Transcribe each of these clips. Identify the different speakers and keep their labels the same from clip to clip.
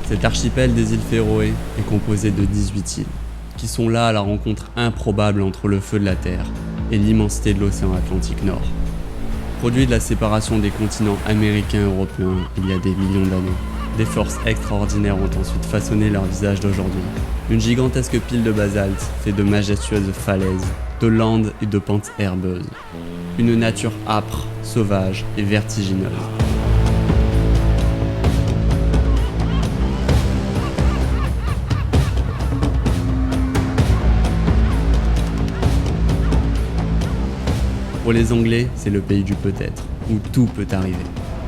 Speaker 1: Cet archipel des îles Féroé est composé de 18 îles, qui sont là à la rencontre improbable entre le feu de la Terre et l'immensité de l'océan Atlantique Nord. Produit de la séparation des continents américains et européens il y a des millions d'années, des forces extraordinaires ont ensuite façonné leur visage d'aujourd'hui. Une gigantesque pile de basalte fait de majestueuses falaises, de landes et de pentes herbeuses. Une nature âpre, sauvage et vertigineuse. Pour les Anglais, c'est le pays du peut-être, où tout peut arriver.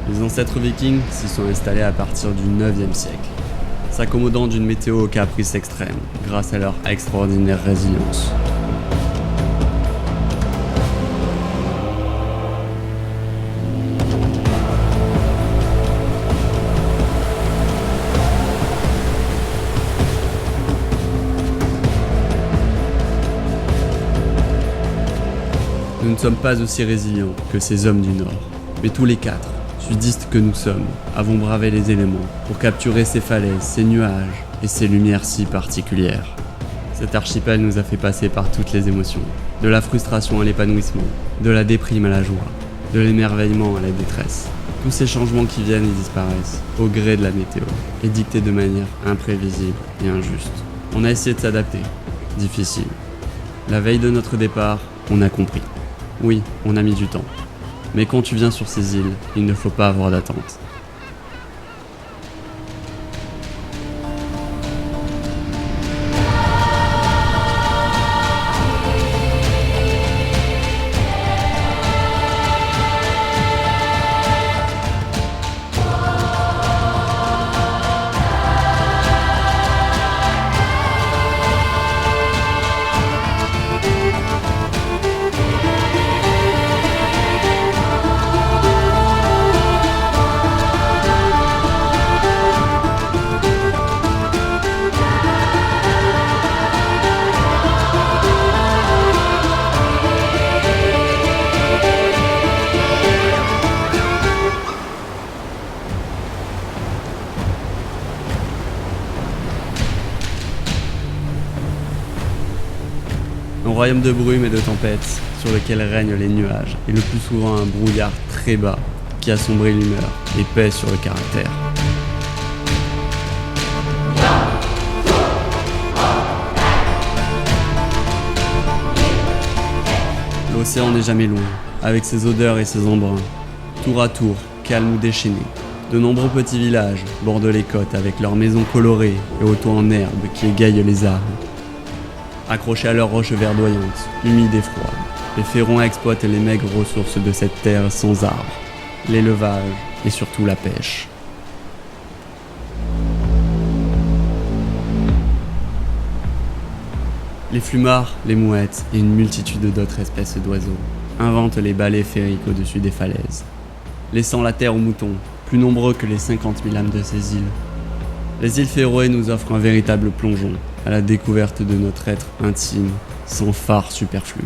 Speaker 1: Les ancêtres vikings s'y sont installés à partir du 9e siècle, s'accommodant d'une météo aux caprices extrêmes, grâce à leur extraordinaire résilience. Nous ne sommes pas aussi résilients que ces hommes du Nord, mais tous les quatre, sudistes que nous sommes, avons bravé les éléments pour capturer ces falaises, ces nuages et ces lumières si particulières. Cet archipel nous a fait passer par toutes les émotions, de la frustration à l'épanouissement, de la déprime à la joie, de l'émerveillement à la détresse. Tous ces changements qui viennent et disparaissent, au gré de la météo, et dictés de manière imprévisible et injuste. On a essayé de s'adapter, difficile. La veille de notre départ, on a compris. Oui, on a mis du temps. Mais quand tu viens sur ces îles, il ne faut pas avoir d'attente. Un royaume de brume et de tempêtes sur lequel règnent les nuages et le plus souvent un brouillard très bas qui assombrit l'humeur et pèse sur le caractère. L'océan n'est jamais loin, avec ses odeurs et ses embruns. Tour à tour, calme ou déchaîné, de nombreux petits villages bordent les côtes avec leurs maisons colorées et aux toits en herbe qui égayent les arbres. Accrochés à leurs roches verdoyantes, humides et froides, les Féroins exploitent les maigres ressources de cette terre sans arbres, l'élevage et surtout la pêche. Les flumards, les mouettes et une multitude d'autres espèces d'oiseaux inventent les balais féeriques au-dessus des falaises, laissant la terre aux moutons, plus nombreux que les 50 000 âmes de ces îles. Les îles Féroé nous offrent un véritable plongeon à la découverte de notre être intime, sans phare superflu.